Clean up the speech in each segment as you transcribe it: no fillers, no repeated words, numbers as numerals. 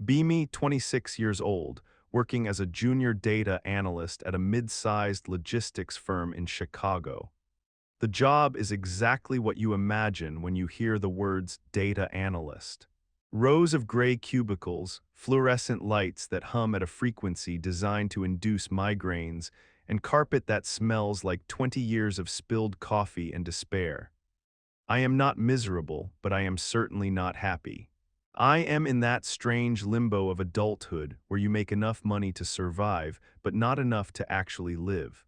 Beamy, 26 years old, working as a junior data analyst at a mid-sized logistics firm in Chicago. The job is exactly what you imagine when you hear the words data analyst. Rows of gray cubicles, fluorescent lights that hum at a frequency designed to induce migraines, and carpet that smells like 20 years of spilled coffee and despair. I am not miserable, but I am certainly not happy. I am in that strange limbo of adulthood where you make enough money to survive, but not enough to actually live.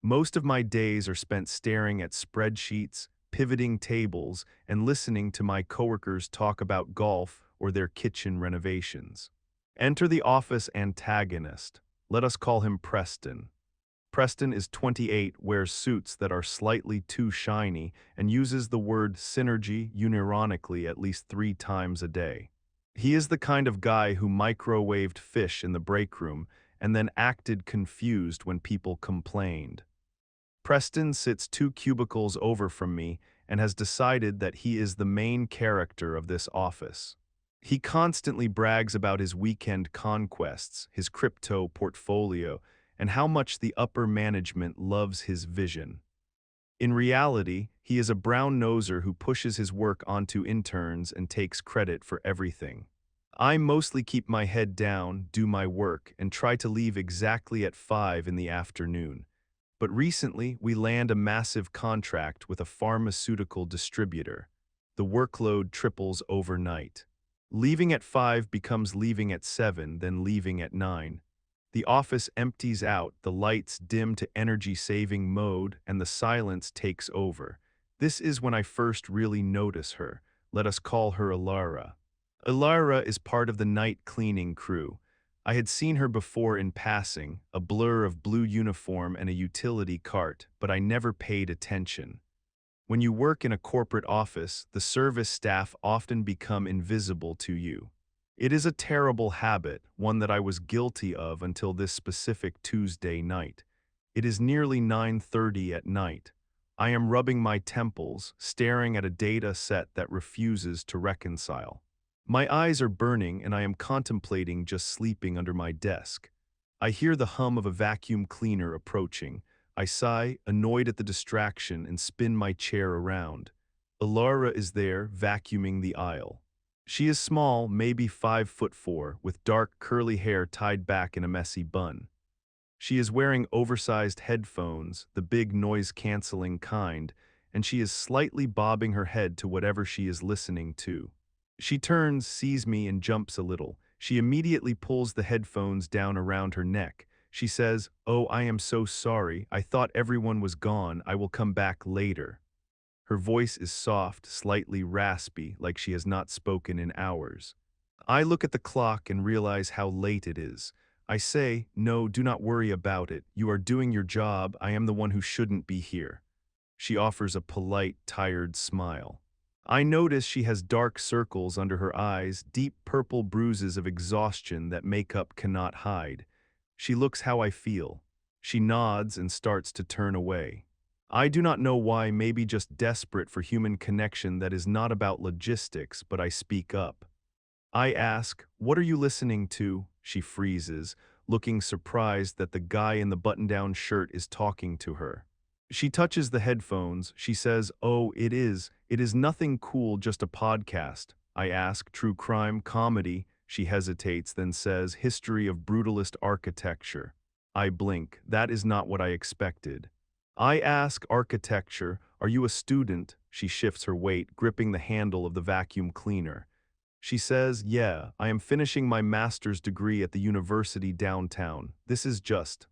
Most of my days are spent staring at spreadsheets, pivoting tables, and listening to my coworkers talk about golf or their kitchen renovations. Enter the office antagonist. Let us call him Preston. Preston is 28, wears suits that are slightly too shiny, and uses the word synergy unironically at least 3 times a day. He is the kind of guy who microwaved fish in the break room and then acted confused when people complained. Preston sits 2 cubicles over from me and has decided that he is the main character of this office. He constantly brags about his weekend conquests, his crypto portfolio, and how much the upper management loves his vision. In reality, he is a brown-noser who pushes his work onto interns and takes credit for everything. I mostly keep my head down, do my work, and try to leave exactly at 5 in the afternoon. But recently, we land a massive contract with a pharmaceutical distributor. The workload triples overnight. Leaving at 5 becomes leaving at 7, then leaving at 9. The office empties out, the lights dim to energy-saving mode, and the silence takes over. This is when I first really notice her. Let us call her Alara. Alara is part of the night cleaning crew. I had seen her before in passing, a blur of blue uniform and a utility cart, but I never paid attention. When you work in a corporate office, the service staff often become invisible to you. It is a terrible habit, one that I was guilty of until this specific Tuesday night. It is nearly 9:30 at night. I am rubbing my temples, staring at a data set that refuses to reconcile. My eyes are burning and I am contemplating just sleeping under my desk. I hear the hum of a vacuum cleaner approaching. I sigh, annoyed at the distraction, and spin my chair around. Alara is there, vacuuming the aisle. She is small, maybe 5'4", with dark curly hair tied back in a messy bun. She is wearing oversized headphones, the big noise-canceling kind, and she is slightly bobbing her head to whatever she is listening to. She turns, sees me, and jumps a little. She immediately pulls the headphones down around her neck. She says, "Oh, I am so sorry. I thought everyone was gone. I will come back later." Her voice is soft, slightly raspy, like she has not spoken in hours. I look at the clock and realize how late it is. I say, "No, do not worry about it. You are doing your job. I am the one who shouldn't be here." She offers a polite, tired smile. I notice she has dark circles under her eyes, deep purple bruises of exhaustion that makeup cannot hide. She looks how I feel. She nods and starts to turn away. I do not know why, maybe just desperate for human connection that is not about logistics, but I speak up. I ask, "What are you listening to?" She freezes, looking surprised that the guy in the button-down shirt is talking to her. She touches the headphones. She says, "Oh, it is nothing cool, just a podcast." I ask, "True crime, comedy?" She hesitates, then says, "History of brutalist architecture." I blink. That is not what I expected. I ask, "Architecture, are you a student?" She shifts her weight, gripping the handle of the vacuum cleaner. She says, "Yeah, I am finishing my master's degree at the university downtown. This is just,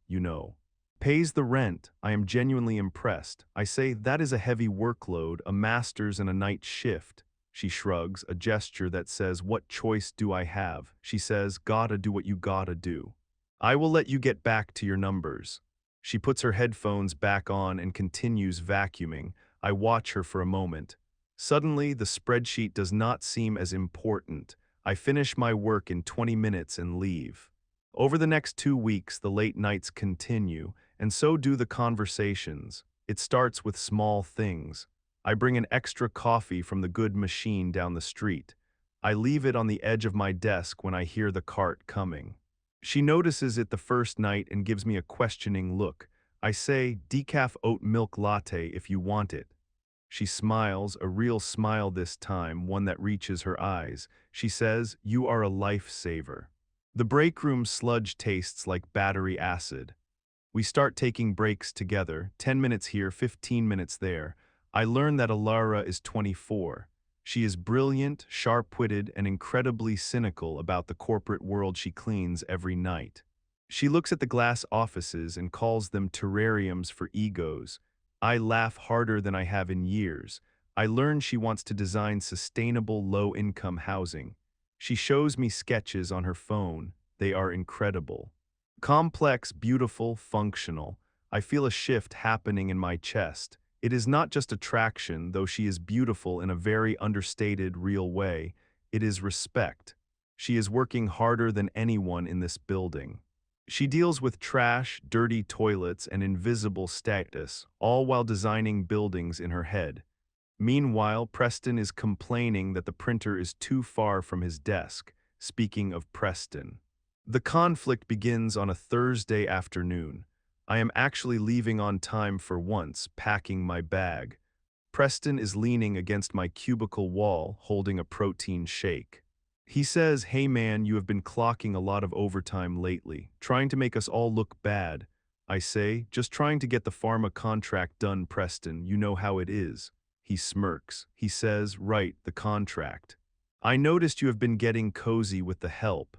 pays the rent." I am genuinely impressed. I say, "That is a heavy workload, a master's and a night shift." She shrugs, a gesture that says, "What choice do I have?" She says, "Gotta do what you gotta do. I will let you get back to your numbers." She puts her headphones back on and continues vacuuming. I watch her for a moment. Suddenly, the spreadsheet does not seem as important. I finish my work in 20 minutes and leave. Over the next 2 weeks, the late nights continue, and so do the conversations. It starts with small things. I bring an extra coffee from the good machine down the street. I leave it on the edge of my desk when I hear the cart coming. She notices it the first night and gives me a questioning look. I say, decaf oat milk latte if you want it. She smiles, a real smile this time, one that reaches her eyes. She says, you are a lifesaver. The break room sludge tastes like battery acid. We start taking breaks together, 10 minutes here, 15 minutes there. I learn that Alara is 24. She is brilliant, sharp-witted, and incredibly cynical about the corporate world she cleans every night. She looks at the glass offices and calls them terrariums for egos. I laugh harder than I have in years. I learn she wants to design sustainable low-income housing. She shows me sketches on her phone. They are incredible. Complex, beautiful, functional. I feel a shift happening in my chest. It is not just attraction, though she is beautiful in a very understated, real way. It is respect. She is working harder than anyone in this building. She deals with trash, dirty toilets, and invisible status, all while designing buildings in her head. Meanwhile, Preston is complaining that the printer is too far from his desk. Speaking of Preston. The conflict begins on a Thursday afternoon. I am actually leaving on time for once, packing my bag. Preston is leaning against my cubicle wall, holding a protein shake. He says, hey man, you have been clocking a lot of overtime lately, trying to make us all look bad. I say, just trying to get the pharma contract done, Preston, you know how it is. He smirks. He says, right, the contract. I noticed you have been getting cozy with the help.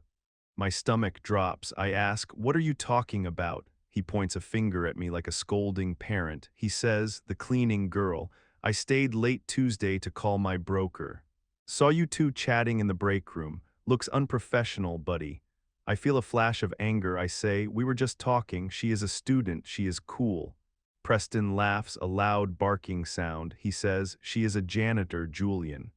My stomach drops. I ask, what are you talking about? He points a finger at me like a scolding parent. He says, the cleaning girl. I stayed late Tuesday to call my broker. Saw you two chatting in the break room. Looks unprofessional, buddy. I feel a flash of anger. I say, we were just talking. She is a student. She is cool. Preston laughs, a loud barking sound. He says, she is a janitor, Julian.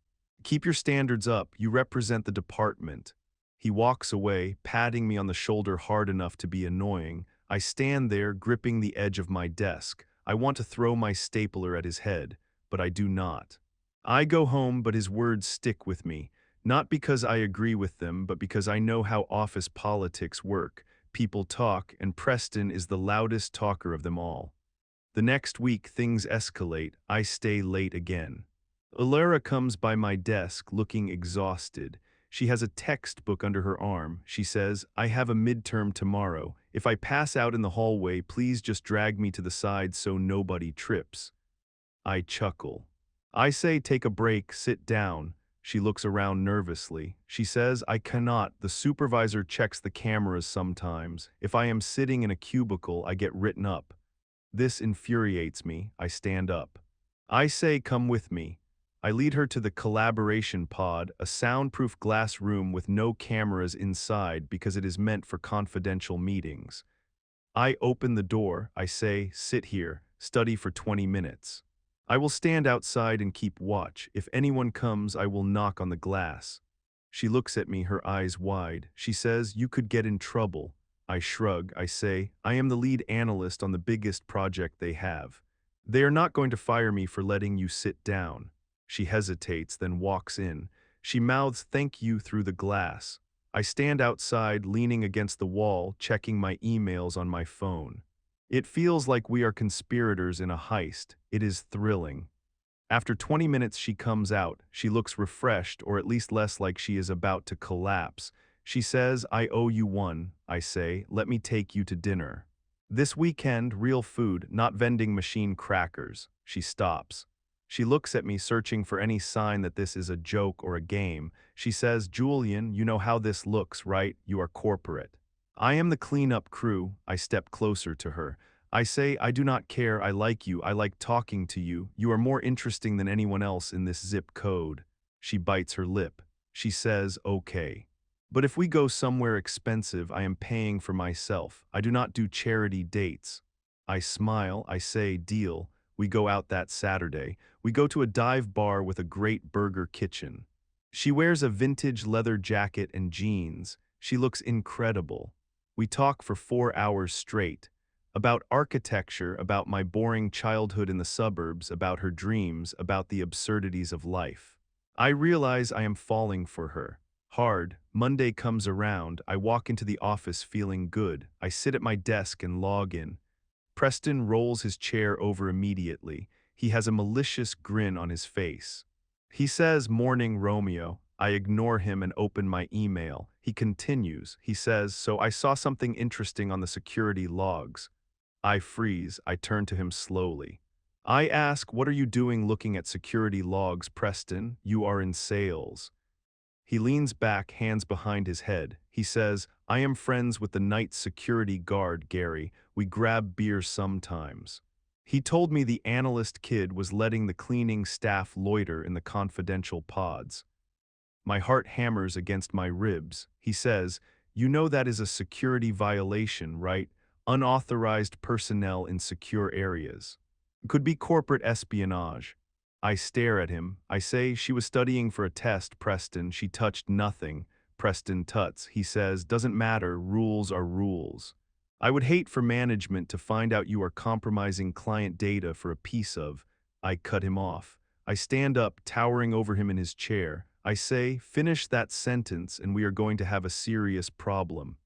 Keep your standards up. You represent the department. He walks away, patting me on the shoulder hard enough to be annoying. I stand there, gripping the edge of my desk. I want to throw my stapler at his head, but I do not. I go home, but his words stick with me, not because I agree with them, but because I know how office politics work. People talk, and Preston is the loudest talker of them all. The next week, things escalate. I stay late again. Alara comes by my desk, looking exhausted. She has a textbook under her arm. She says, I have a midterm tomorrow. If I pass out in the hallway, please just drag me to the side so nobody trips. I chuckle. I say, take a break, sit down. She looks around nervously. She says, I cannot. The supervisor checks the cameras sometimes. If I am sitting in a cubicle, I get written up. This infuriates me. I stand up. I say, come with me. I lead her to the collaboration pod, a soundproof glass room with no cameras inside because it is meant for confidential meetings. I open the door. I say, sit here, study for 20 minutes. I will stand outside and keep watch. If anyone comes, I will knock on the glass. She looks at me, her eyes wide. She says, you could get in trouble. I shrug. I say, I am the lead analyst on the biggest project they have. They are not going to fire me for letting you sit down. She hesitates, then walks in. She mouths thank you through the glass. I stand outside, leaning against the wall, checking my emails on my phone. It feels like we are conspirators in a heist. It is thrilling. After 20 minutes she comes out. She looks refreshed, or at least less like she is about to collapse. She says, I owe you one. I say, let me take you to dinner. This weekend, real food, not vending machine crackers. She stops. She looks at me, searching for any sign that this is a joke or a game. She says, Julian, you know how this looks, right? You are corporate. I am the cleanup crew. I step closer to her. I say, I do not care. I like you. I like talking to you. You are more interesting than anyone else in this zip code. She bites her lip. She says, okay. But if we go somewhere expensive, I am paying for myself. I do not do charity dates. I smile. I say, deal. We go out that Saturday. We go to a dive bar with a great burger kitchen. She wears a vintage leather jacket and jeans. She looks incredible. We talk for 4 hours straight. About architecture, about my boring childhood in the suburbs, about her dreams, about the absurdities of life. I realize I am falling for her. Hard. Monday comes around. I walk into the office feeling good. I sit at my desk and log in. Preston rolls his chair over immediately. He has a malicious grin on his face. He says, "Morning, Romeo." I ignore him and open my email. He continues. He says, "So I saw something interesting on the security logs." I freeze. I turn to him slowly. I ask, "What are you doing looking at security logs, Preston? You are in sales." He leans back, hands behind his head. He says, "I am friends with the night security guard, Gary. We grab beer sometimes." He told me the analyst kid was letting the cleaning staff loiter in the confidential pods. My heart hammers against my ribs. He says, "You know that is a security violation, right? Unauthorized personnel in secure areas. Could be corporate espionage." I stare at him. I say, "She was studying for a test, Preston. She touched nothing." Preston tuts. He says, "Doesn't matter. Rules are rules." I would hate for management to find out you are compromising client data for a piece of. I cut him off. I stand up, towering over him in his chair. I say, "Finish that sentence and we are going to have a serious problem."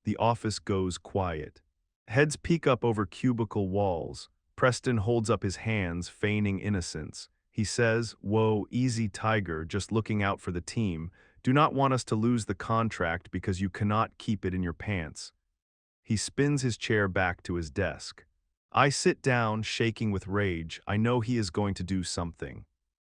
The office goes quiet. Heads peek up over cubicle walls. Preston holds up his hands, feigning innocence. He says, "Whoa, easy tiger, just looking out for the team. Do not want us to lose the contract because you cannot keep it in your pants." He spins his chair back to his desk. I sit down, shaking with rage. I know he is going to do something.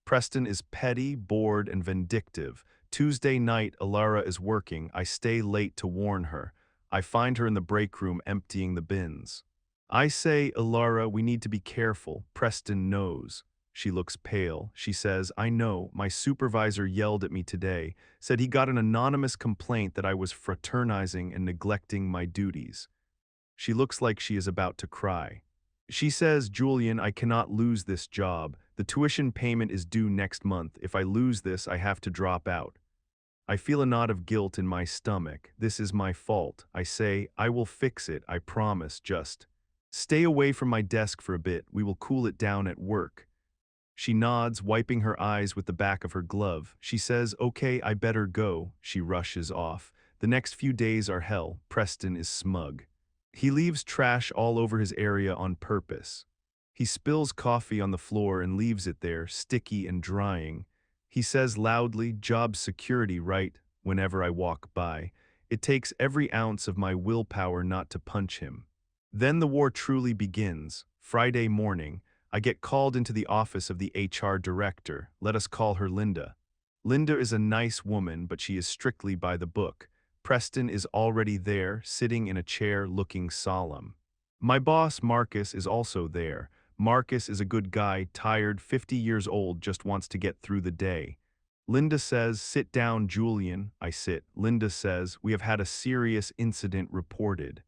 Preston is petty, bored, and vindictive. Tuesday night, Alara is working. I stay late to warn her. I find her in the break room emptying the bins. I say, "Alara, we need to be careful." Preston knows. She looks pale. She says, "I know. My supervisor yelled at me today, said he got an anonymous complaint that I was fraternizing and neglecting my duties." She looks like she is about to cry. She says, "Julian, I cannot lose this job. The tuition payment is due next month. If I lose this, I have to drop out." I feel a knot of guilt in my stomach. This is my fault. I say, "I will fix it, I promise, just stay away from my desk for a bit. We will cool it down at work." She nods, wiping her eyes with the back of her glove. She says, "Okay, I better go." She rushes off. The next few days are hell. Preston is smug. He leaves trash all over his area on purpose. He spills coffee on the floor and leaves it there, sticky and drying. He says loudly, "Job security, right?" whenever I walk by. It takes every ounce of my willpower not to punch him. Then the war truly begins. Friday morning, I get called into the office of the HR director. Let us call her Linda. Linda is a nice woman, but she is strictly by the book. Preston is already there, sitting in a chair looking solemn. My boss, Marcus, is also there. Marcus is a good guy, tired, 50 years old, just wants to get through the day. Linda says, "Sit down, Julian." I sit. Linda says, "We have had a serious incident reported."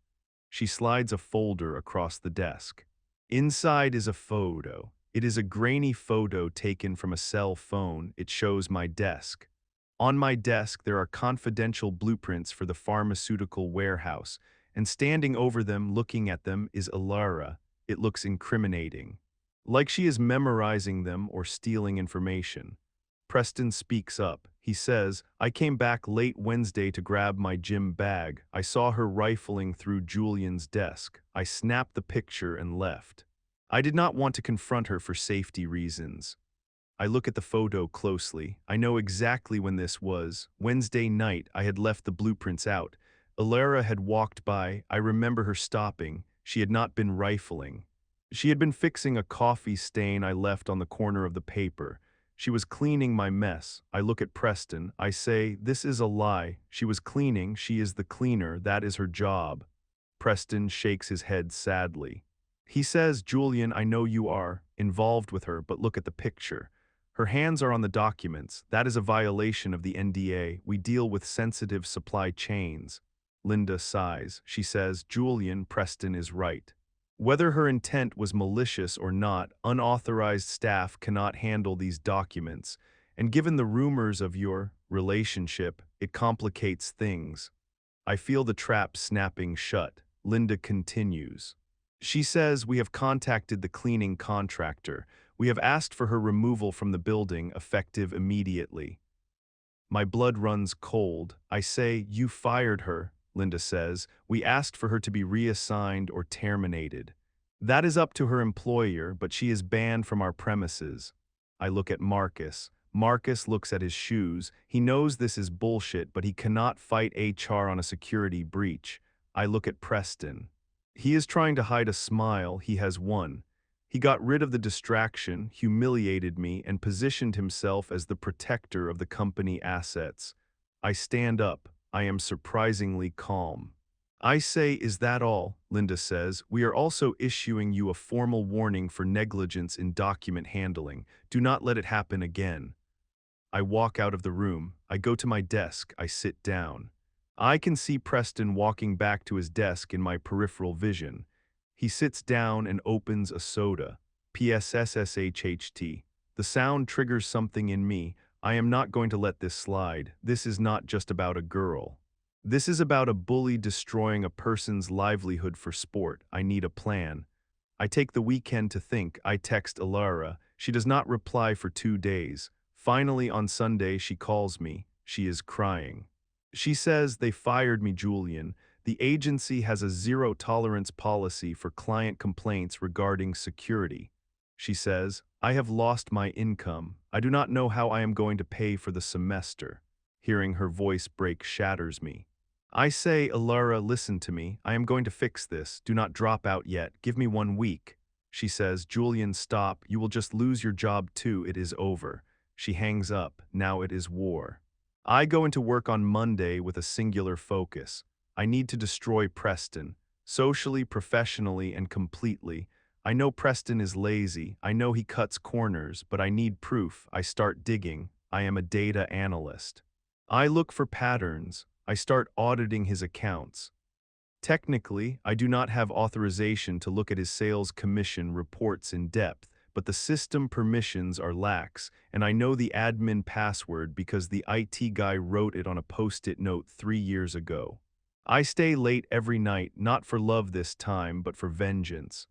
She slides a folder across the desk. Inside is a photo. It is a grainy photo taken from a cell phone. It shows my desk. On my desk, there are confidential blueprints for the pharmaceutical warehouse, and standing over them, looking at them, is Alara. It looks incriminating. Like she is memorizing them or stealing information. Preston speaks up. He says, "I came back late Wednesday to grab my gym bag. I saw her rifling through Julian's desk. I snapped the picture and left. I did not want to confront her for safety reasons." I look at the photo closely. I know exactly when this was. Wednesday night, I had left the blueprints out. Alara had walked by. I remember her stopping. She had not been rifling. She had been fixing a coffee stain I left on the corner of the paper. She was cleaning my mess. I look at Preston. I say, "This is a lie. She was cleaning. She is the cleaner. That is her job." Preston shakes his head sadly. He says, "Julian, I know you are involved with her, but look at the picture. Her hands are on the documents. That is a violation of the NDA. We deal with sensitive supply chains." Linda sighs. She says, "Julian, Preston is right. Whether her intent was malicious or not, unauthorized staff cannot handle these documents, and given the rumors of your relationship, it complicates things." I feel the trap snapping shut. Linda continues. She says, "We have contacted the cleaning contractor. We have asked for her removal from the building, effective immediately. My blood runs cold. I say, "You fired her," Linda says. "We asked for her to be reassigned or terminated. That is up to her employer, but she is banned from our premises." I look at Marcus. Marcus looks at his shoes. He knows this is bullshit, but he cannot fight HR on a security breach. I look at Preston. He is trying to hide a smile. He has won. He got rid of the distraction, humiliated me, and positioned himself as the protector of the company assets. I stand up. I am surprisingly calm. I say, "Is that all?" Linda says. "We are also issuing you a formal warning for negligence in document handling. Do not let it happen again." I walk out of the room. I go to my desk. I sit down. I can see Preston walking back to his desk in my peripheral vision. He sits down and opens a soda. PSSSHHT. The sound triggers something in me. I am not going to let this slide. This is not just about a girl. This is about a bully destroying a person's livelihood for sport. I need a plan. I take the weekend to think. I text Alara. She does not reply for 2 days. Finally, on Sunday, she calls me. She is crying. She says, "They fired me, Julian. The agency has a zero-tolerance policy for client complaints regarding security." She says, "I have lost my income. I do not know how I am going to pay for the semester." Hearing her voice break shatters me. I say, "Alara, listen to me. I am going to fix this. Do not drop out yet. Give me 1 week." She says, "Julian, stop. You will just lose your job too. It is over." She hangs up. Now it is war. I go into work on Monday with a singular focus. I need to destroy Preston, socially, professionally, and completely. I know Preston is lazy. I know he cuts corners, but I need proof. I start digging. I am a data analyst. I look for patterns. I start auditing his accounts. Technically, I do not have authorization to look at his sales commission reports in depth, but the system permissions are lax, and I know the admin password because the IT guy wrote it on a post-it note 3 years ago. I stay late every night, not for love this time, but for vengeance.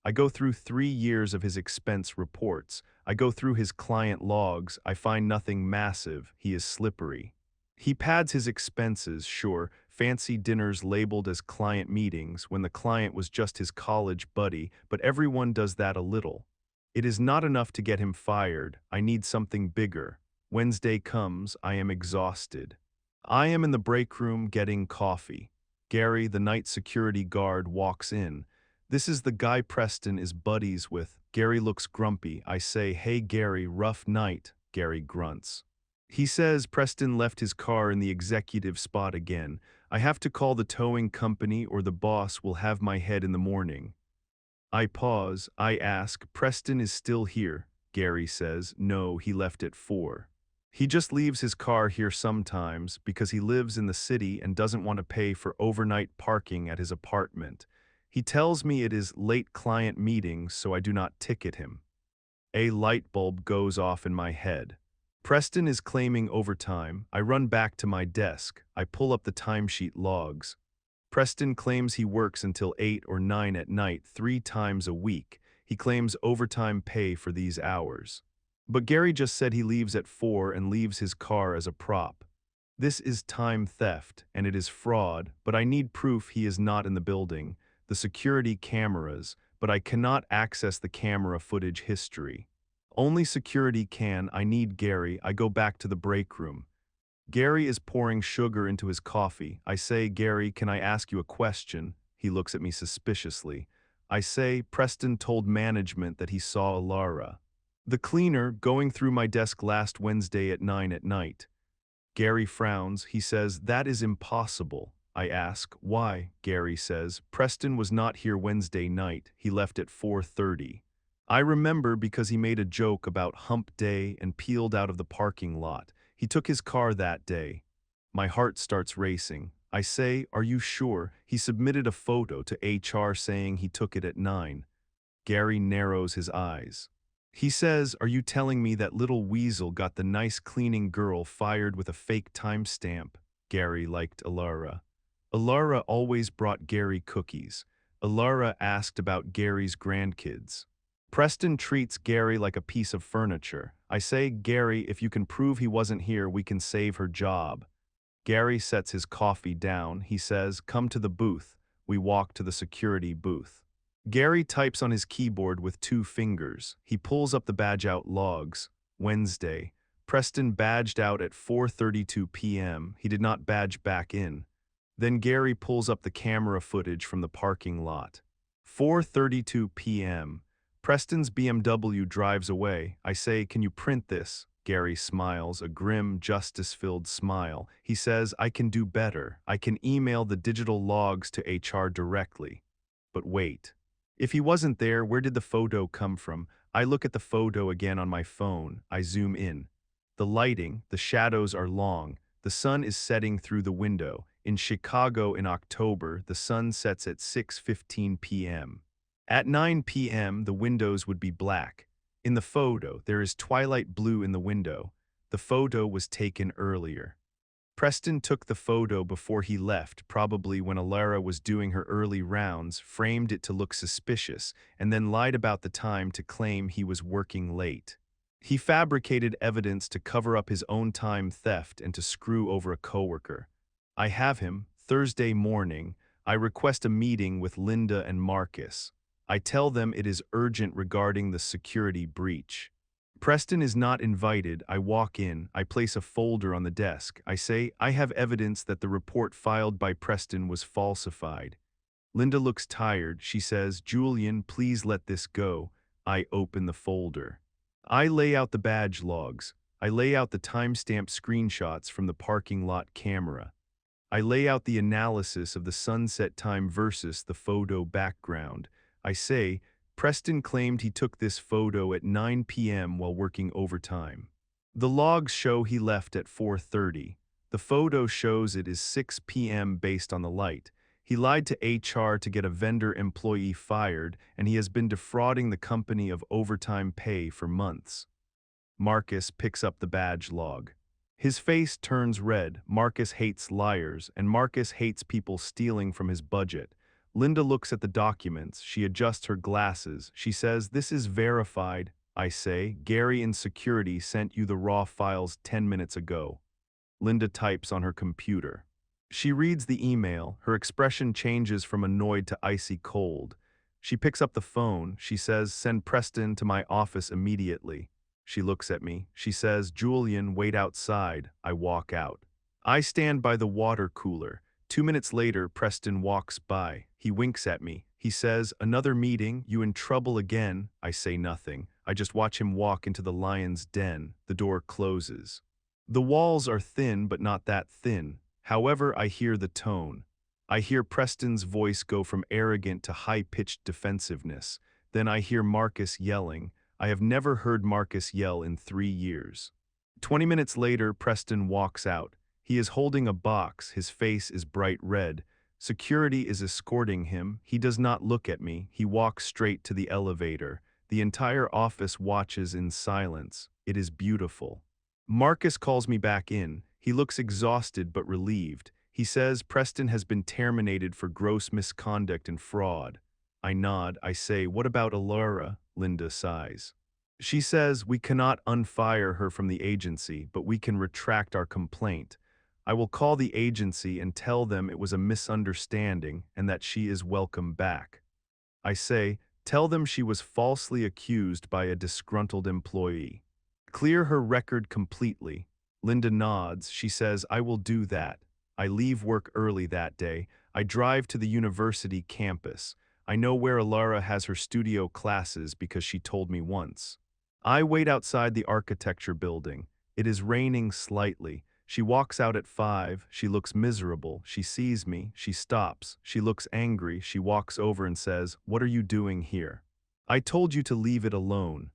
I go through 3 years of his expense reports. I go through his client logs. I find nothing massive. He is slippery. He pads his expenses, sure, fancy dinners labeled as client meetings when the client was just his college buddy, but everyone does that a little. It is not enough to get him fired. I need something bigger. Wednesday comes. I am exhausted. I am in the break room getting coffee. Gary, the night security guard, walks in. This is the guy Preston is buddies with. Gary looks grumpy. I say, "Hey Gary, rough night." Gary grunts. He says Preston left his car in the executive spot again. I have to call the towing company or the boss will have my head in the morning. I pause. I ask, "Preston is still here?" Gary says, "No, he left at 4. He just leaves his car here sometimes because he lives in the city and doesn't want to pay for overnight parking at his apartment. He tells me it is late client meetings, so I do not ticket him." A light bulb goes off in my head. Preston is claiming overtime. I run back to my desk. I pull up the timesheet logs. Preston claims he works until 8 or 9 at night 3 times a week. He claims overtime pay for these hours. But Gary just said he leaves at 4 and leaves his car as a prop. This is time theft, and it is fraud, but I need proof he is not in the building. The security cameras, but I cannot access the camera footage history. Only security can. I need Gary. I go back to the break room. Gary is pouring sugar into his coffee. I say, "Gary, can I ask you a question?" He looks at me suspiciously. I say, "Preston told management that he saw Alara, the cleaner, going through my desk last Wednesday at 9 at night." Gary frowns. He says, "That is impossible." I ask, "Why?" Gary says, "Preston was not here Wednesday night. He left at 4:30. I remember because he made a joke about hump day and peeled out of the parking lot. He took his car that day." My heart starts racing. I say, "Are you sure?" He submitted a photo to HR saying he took it at 9. Gary narrows his eyes. He says, "Are you telling me that little weasel got the nice cleaning girl fired with a fake timestamp?" Gary liked Alara. Alara always brought Gary cookies. Alara asked about Gary's grandkids. Preston treats Gary like a piece of furniture. I say, Gary, if you can prove he wasn't here, we can save her job. Gary sets his coffee down. He says, come to the booth. We walk to the security booth. Gary types on his keyboard with 2 fingers. He pulls up the badge out logs. Wednesday. Preston badged out at 4:32 p.m. He did not badge back in. Then Gary pulls up the camera footage from the parking lot. 4:32 p.m. Preston's BMW drives away. I say, can you print this? Gary smiles, a grim, justice-filled smile. He says, I can do better. I can email the digital logs to HR directly. But wait. If he wasn't there, where did the photo come from? I look at the photo again on my phone. I zoom in. The lighting, the shadows are long. The sun is setting through the window. In Chicago in October, the sun sets at 6:15 p.m. At 9 p.m., the windows would be black. In the photo, there is twilight blue in the window. The photo was taken earlier. Preston took the photo before he left, probably when Alara was doing her early rounds, framed it to look suspicious, and then lied about the time to claim he was working late. He fabricated evidence to cover up his own time theft and to screw over a coworker. I have him, Thursday morning. I request a meeting with Linda and Marcus. I tell them it is urgent regarding the security breach. Preston is not invited. I walk in. I place a folder on the desk. I say, I have evidence that the report filed by Preston was falsified. Linda looks tired. She says, Julian, please let this go. I open the folder. I lay out the badge logs. I lay out the timestamp screenshots from the parking lot camera. I lay out the analysis of the sunset time versus the photo background. I say, Preston claimed he took this photo at 9 p.m. while working overtime. The logs show he left at 4:30. The photo shows it is 6 p.m. based on the light. He lied to HR to get a vendor employee fired, and he has been defrauding the company of overtime pay for months. Marcus picks up the badge log. His face turns red. Marcus hates liars, and Marcus hates people stealing from his budget. Linda looks at the documents. She adjusts her glasses. She says, this is verified. I say, Gary in security sent you the raw files 10 minutes ago. Linda types on her computer. She reads the email. Her expression changes from annoyed to icy cold. She picks up the phone. She says, send Preston to my office immediately. She looks at me. She says, Julian, wait outside. I walk out. I stand by the water cooler. 2 minutes later, Preston walks by. He winks at me. He says, another meeting? You in trouble again? I say nothing. I just watch him walk into the lion's den. The door closes. The walls are thin, but not that thin. However, I hear the tone. I hear Preston's voice go from arrogant to high-pitched defensiveness. Then I hear Marcus yelling. I have never heard Marcus yell in 3 years. 20 minutes later, Preston walks out. He is holding a box. His face is bright red. Security is escorting him. He does not look at me. He walks straight to the elevator. The entire office watches in silence. It is beautiful. Marcus calls me back in. He looks exhausted but relieved. He says Preston has been terminated for gross misconduct and fraud. I nod. I say, what about Alara? Linda sighs. She says, we cannot unfire her from the agency, but we can retract our complaint. I will call the agency and tell them it was a misunderstanding and that she is welcome back. I say, tell them she was falsely accused by a disgruntled employee. Clear her record completely. Linda nods. She says, I will do that. I leave work early that day. I drive to the university campus. I know where Alara has her studio classes because she told me once. I wait outside the architecture building. It is raining slightly. She walks out at 5. She looks miserable. She sees me. She stops. She looks angry. She walks over and says, what are you doing here? I told you to leave it alone.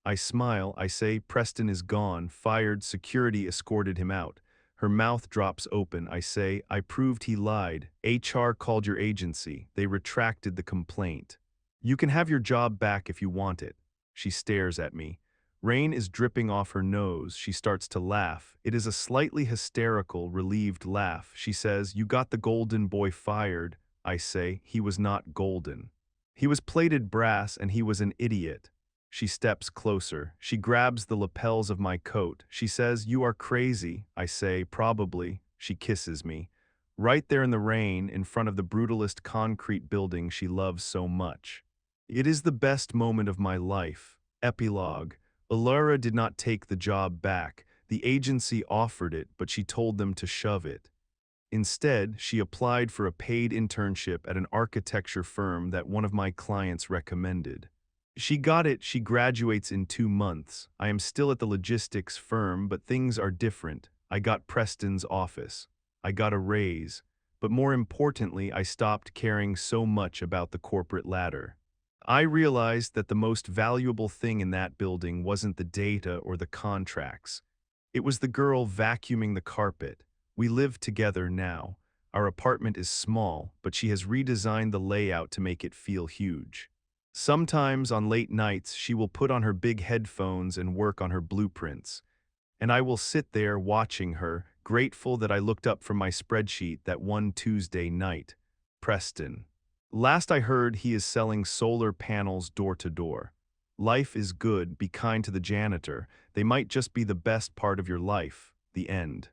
I smile. I say, Preston is gone, fired. Security escorted him out. Her mouth drops open. I say, I proved he lied. HR called your agency. They retracted the complaint. You can have your job back if you want it. She stares at me. Rain is dripping off her nose. She starts to laugh. It is a slightly hysterical, relieved laugh. She says, you got the golden boy fired. I say, he was not golden. He was plated brass and he was an idiot. She steps closer. She grabs the lapels of my coat. She says, "You are crazy." I say, "Probably." She kisses me. Right there in the rain, in front of the brutalist concrete building she loves so much. It is the best moment of my life. Epilogue. Alara did not take the job back. The agency offered it, but she told them to shove it. Instead, she applied for a paid internship at an architecture firm that one of my clients recommended. She got it. She graduates in 2 months. I am still at the logistics firm, but things are different. I got Preston's office. I got a raise. But more importantly, I stopped caring so much about the corporate ladder. I realized that the most valuable thing in that building wasn't the data or the contracts. It was the girl vacuuming the carpet. We live together now. Our apartment is small, but she has redesigned the layout to make it feel huge. Sometimes on late nights, she will put on her big headphones and work on her blueprints. And I will sit there watching her, grateful that I looked up from my spreadsheet that one Tuesday night. Preston. Last I heard, he is selling solar panels door to door. Life is good, be kind to the janitor. They might just be the best part of your life. The end.